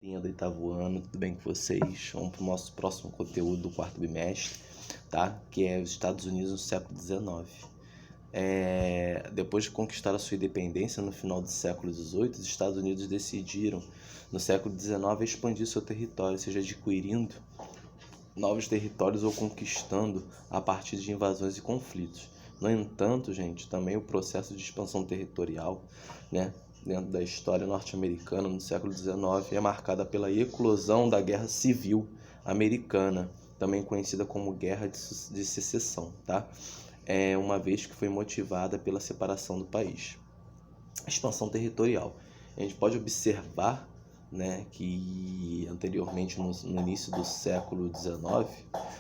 Do oitavo ano, tudo bem com vocês? Vamos para o nosso próximo conteúdo do quarto bimestre, tá? Que é os Estados Unidos no século XIX. Depois de conquistar a sua independência no final do século XVIII, os Estados Unidos decidiram, no século XIX, expandir seu território, seja adquirindo novos territórios ou conquistando a partir de invasões e conflitos. No entanto, gente, também o processo de expansão territorial, né, dentro da história norte-americana no século XIX é marcada pela eclosão da Guerra Civil Americana, também conhecida como Guerra de Secessão, tá? Uma vez que foi motivada pela separação do país. A expansão territorial. A gente pode observar, né, que anteriormente, no início do século XIX,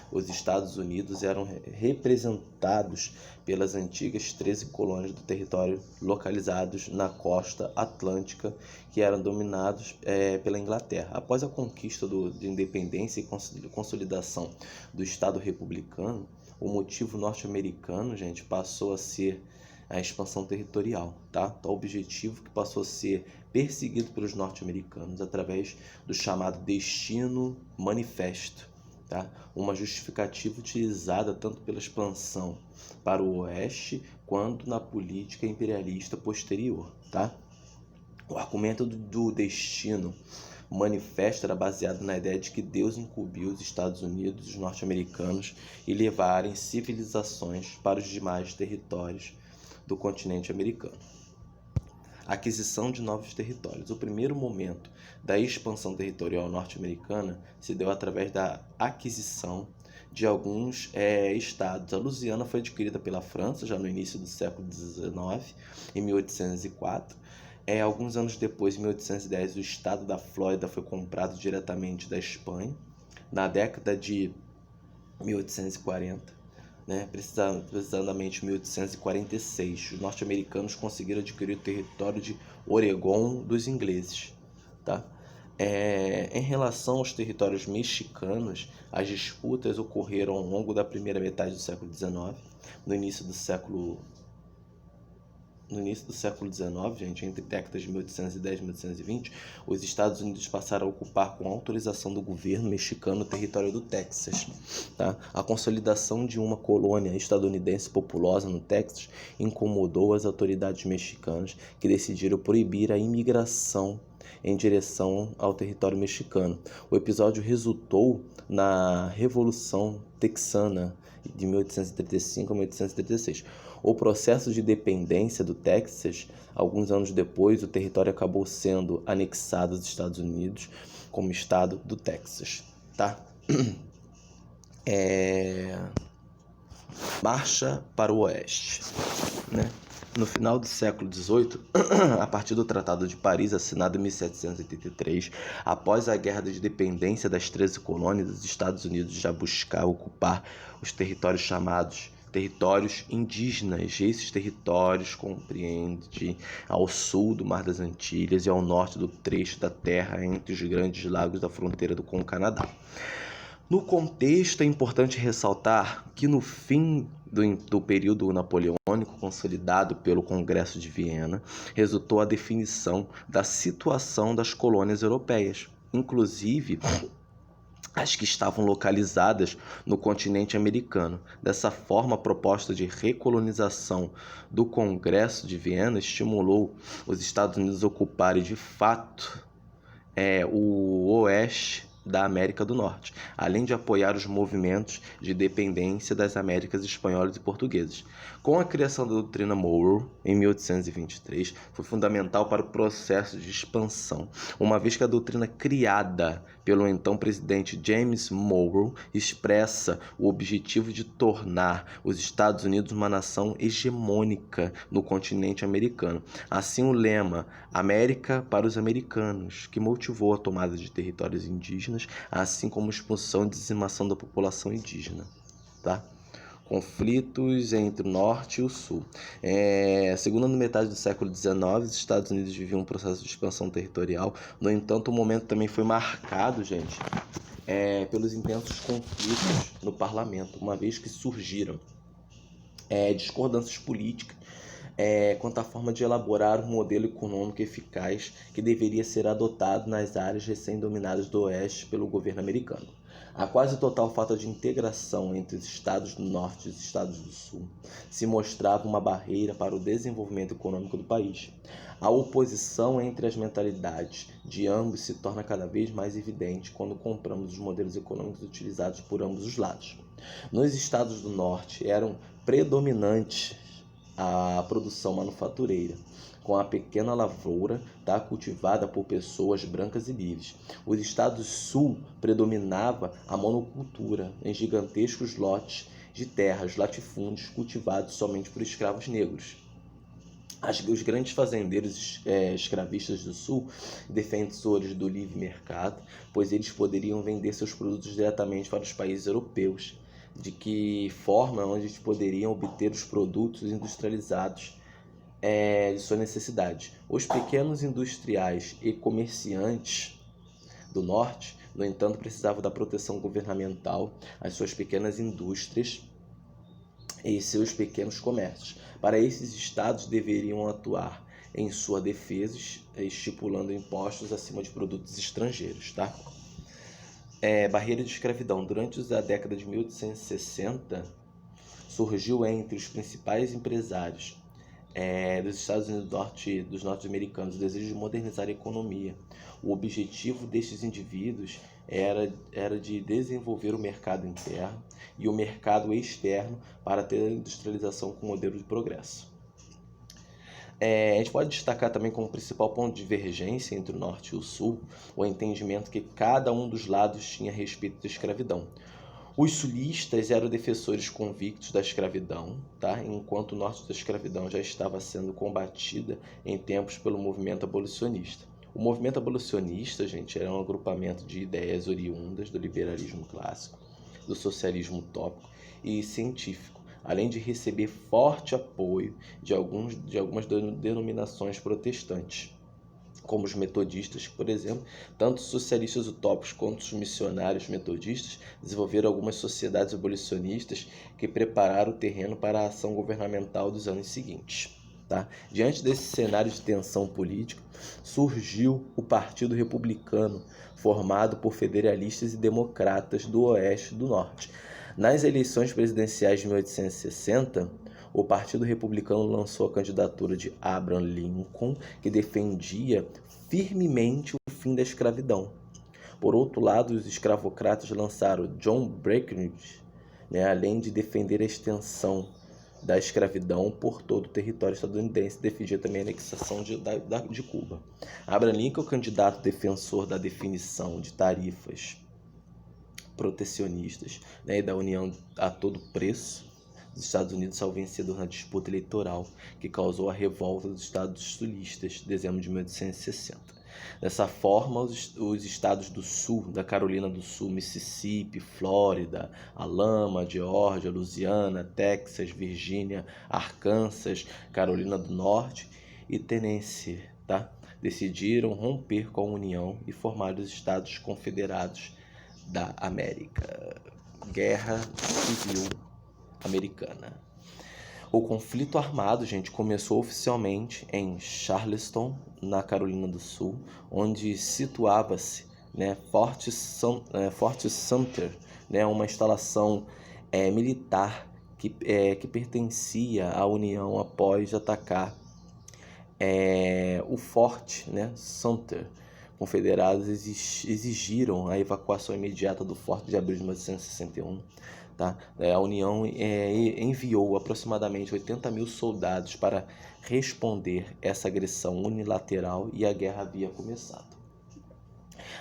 os Estados Unidos eram representados pelas antigas 13 colônias do território localizados na costa atlântica, que eram dominados pela Inglaterra. Após a conquista de independência e consolidação do Estado republicano, o motivo norte-americano, gente, passou a ser a expansão territorial, tá? O objetivo que passou a ser perseguido pelos norte-americanos através do chamado Destino Manifesto, tá? Uma justificativa utilizada tanto pela expansão para o oeste quanto na política imperialista posterior, tá? O argumento do Destino Manifesto era baseado na ideia de que Deus incumbiu os Estados Unidos, os norte-americanos, e levarem civilizações para os demais territórios do continente americano. Aquisição de novos territórios. O primeiro momento da expansão territorial norte-americana se deu através da aquisição de alguns estados. A Louisiana foi adquirida pela França já no início do século XIX, em 1804. Alguns anos depois, em 1810, o estado da Flórida foi comprado diretamente da Espanha. Na década de 1840, precisamente 1846, os norte-americanos conseguiram adquirir o território de Oregon dos ingleses, tá? Em relação aos territórios mexicanos, as disputas ocorreram ao longo da primeira metade do século XIX, no início do século XIX, gente, entre décadas de 1810 e 1820, os Estados Unidos passaram a ocupar com autorização do governo mexicano o território do Texas, tá? A consolidação de uma colônia estadunidense populosa no Texas incomodou as autoridades mexicanas, que decidiram proibir a imigração em direção ao território mexicano. O episódio resultou na Revolução Texana de 1835 a 1836. O processo de independência do Texas, alguns anos depois, o território acabou sendo anexado aos Estados Unidos como estado do Texas, tá? Marcha para o oeste, né? No final do século XVIII, a partir do Tratado de Paris, assinado em 1783, após a Guerra de Independência das 13 colônias, os Estados Unidos já buscavam ocupar os territórios chamados territórios indígenas. Esses territórios compreendem ao sul do Mar das Antilhas e ao norte do trecho da terra entre os grandes lagos da fronteira com o Canadá. No contexto, é importante ressaltar que no fim do período napoleônico, consolidado pelo Congresso de Viena, resultou a definição da situação das colônias europeias, inclusive as que estavam localizadas no continente americano. Dessa forma, a proposta de recolonização do Congresso de Viena estimulou os Estados Unidos a ocuparem de fato o oeste da América do Norte, além de apoiar os movimentos de independência das Américas espanholas e portuguesas. Com a criação da doutrina Monroe, em 1823, foi fundamental para o processo de expansão, uma vez que a doutrina criada pelo então presidente James Monroe expressa o objetivo de tornar os Estados Unidos uma nação hegemônica no continente americano. Assim, o lema América para os americanos, que motivou a tomada de territórios indígenas, assim como a expulsão e dizimação da população indígena, tá? Conflitos entre o norte e o sul. Segunda metade do século XIX, os Estados Unidos viviam um processo de expansão territorial. No entanto, o momento também foi marcado, gente, pelos intensos conflitos no parlamento, uma vez que surgiram discordâncias políticas quanto à forma de elaborar um modelo econômico eficaz que deveria ser adotado nas áreas recém-dominadas do Oeste pelo governo americano. A quase total falta de integração entre os estados do Norte e os estados do Sul se mostrava uma barreira para o desenvolvimento econômico do país. A oposição entre as mentalidades de ambos se torna cada vez mais evidente quando compramos os modelos econômicos utilizados por ambos os lados. Nos estados do Norte eram predominantes a produção manufatureira, com a pequena lavoura cultivada por pessoas brancas e livres. Os estados sul predominava a monocultura em gigantescos lotes de terras, latifúndios cultivados somente por escravos negros. Os grandes fazendeiros escravistas do sul, defensores do livre mercado, pois eles poderiam vender seus produtos diretamente para os países europeus, de que forma onde eles poderiam obter os produtos industrializados de sua necessidade. Os pequenos industriais e comerciantes do norte, no entanto, precisavam da proteção governamental às suas pequenas indústrias e seus pequenos comércios. Para esses estados deveriam atuar em sua defesa, estipulando impostos acima de produtos estrangeiros. Barreira de escravidão. Durante a década de 1860, surgiu entre os principais empresários dos Estados Unidos dos norte-americanos o desejo de modernizar a economia. O objetivo destes indivíduos era de desenvolver o mercado interno e o mercado externo para ter a industrialização com modelo de progresso. A gente pode destacar também como principal ponto de divergência entre o norte e o sul o entendimento que cada um dos lados tinha a respeito da escravidão. Os sulistas eram defensores convictos da escravidão, enquanto o norte da escravidão já estava sendo combatida em tempos pelo movimento abolicionista. O movimento abolicionista, gente, era um agrupamento de ideias oriundas do liberalismo clássico, do socialismo utópico e científico, além de receber forte apoio de algumas denominações protestantes, como os metodistas, por exemplo. Tanto os socialistas utópicos quanto os missionários metodistas desenvolveram algumas sociedades abolicionistas que prepararam o terreno para a ação governamental dos anos seguintes. Diante desse cenário de tensão política, surgiu o Partido Republicano, formado por federalistas e democratas do Oeste e do Norte. Nas eleições presidenciais de 1860, o Partido Republicano lançou a candidatura de Abraham Lincoln, que defendia firmemente o fim da escravidão. Por outro lado, os escravocratas lançaram John Breckinridge, além de defender a extensão da escravidão por todo o território estadunidense, defendia também a anexação de Cuba. Abraham Lincoln, candidato defensor da definição de tarifas protecionistas e da união a todo preço, os Estados Unidos saiu vencedor na disputa eleitoral que causou a revolta dos estados sulistas em dezembro de 1860. Dessa forma, os estados do sul, da Carolina do Sul, Mississippi, Flórida, Alabama, Geórgia, Louisiana, Texas, Virgínia, Arkansas, Carolina do Norte e Tennessee, decidiram romper com a União e formar os Estados Confederados da América. Guerra Civil Americana. O conflito armado, gente, começou oficialmente em Charleston, na Carolina do Sul, onde situava-se Fort Sumter, uma instalação militar que pertencia à União após atacar o Forte Sumter. Confederados exigiram a evacuação imediata do forte de abril de 1861. A União enviou aproximadamente 80 mil soldados para responder essa agressão unilateral e a guerra havia começado.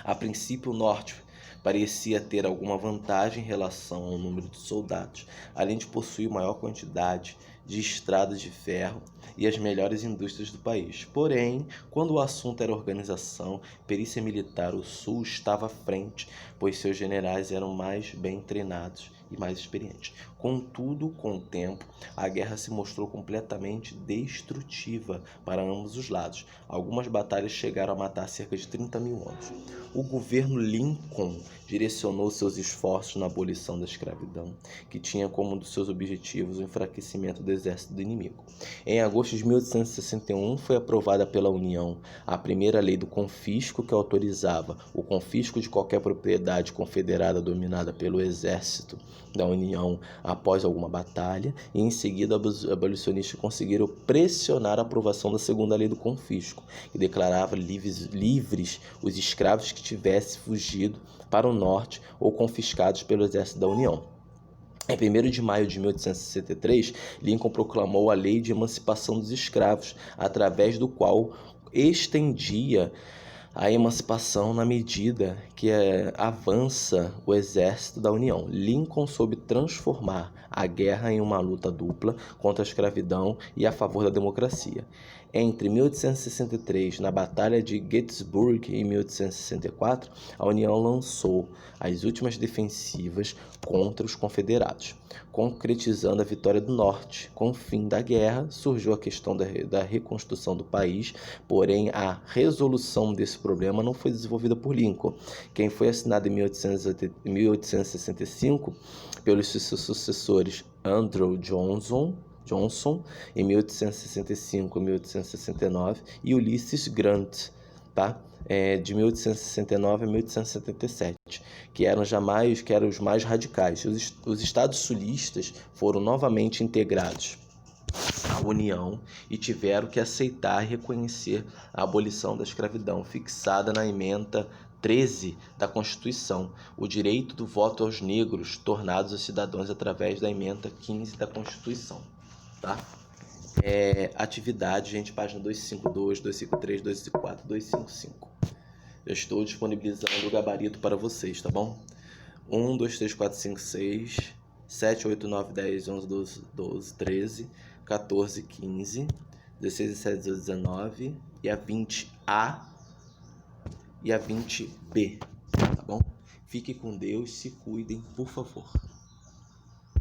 A princípio, o Norte parecia ter alguma vantagem em relação ao número de soldados, além de possuir maior quantidade de estradas de ferro e as melhores indústrias do país. Porém, quando o assunto era organização, perícia militar, o Sul estava à frente, pois seus generais eram mais bem treinados e mais experientes. Contudo, com o tempo, a guerra se mostrou completamente destrutiva para ambos os lados. Algumas batalhas chegaram a matar cerca de 30 mil homens. O governo Lincoln direcionou seus esforços na abolição da escravidão, que tinha como um dos seus objetivos o enfraquecimento do exército do inimigo. Em agosto de 1861, foi aprovada pela União a primeira lei do confisco, que autorizava o confisco de qualquer propriedade confederada dominada pelo exército da União após alguma batalha, e em seguida os abolicionistas conseguiram pressionar a aprovação da segunda lei do confisco, que declarava livres os escravos que tivessem fugido para o norte ou confiscados pelo exército da União. Em 1º de maio de 1863, Lincoln proclamou a Lei de Emancipação dos Escravos, através do qual estendia a emancipação na medida que avança o exército da União. Lincoln soube transformar a guerra em uma luta dupla contra a escravidão e a favor da democracia. Entre 1863, na Batalha de Gettysburg, e 1864, a União lançou as últimas defensivas contra os confederados, concretizando a vitória do Norte. Com o fim da guerra, surgiu a questão da reconstrução do país, porém a resolução desse problema não foi desenvolvida por Lincoln. Quem foi assinado em 1865 pelos seus sucessores Andrew Johnson, em 1865 e 1869, e Ulysses Grant, tá? De 1869 a 1877, que eram os mais radicais. Os estados sulistas foram novamente integrados à União e tiveram que aceitar e reconhecer a abolição da escravidão, fixada na emenda 13 da Constituição, o direito do voto aos negros, tornados cidadãos através da emenda 15 da Constituição. Tá? Atividade, gente, página 252, 253, 254, 255. Eu estou disponibilizando o gabarito para vocês, tá bom? 1, 2, 3, 4, 5, 6, 7, 8, 9, 10, 11, 12, 13, 14, 15, 16, 17, 18, 19 e a 20A e a 20B, tá bom? Fiquem com Deus, se cuidem, por favor.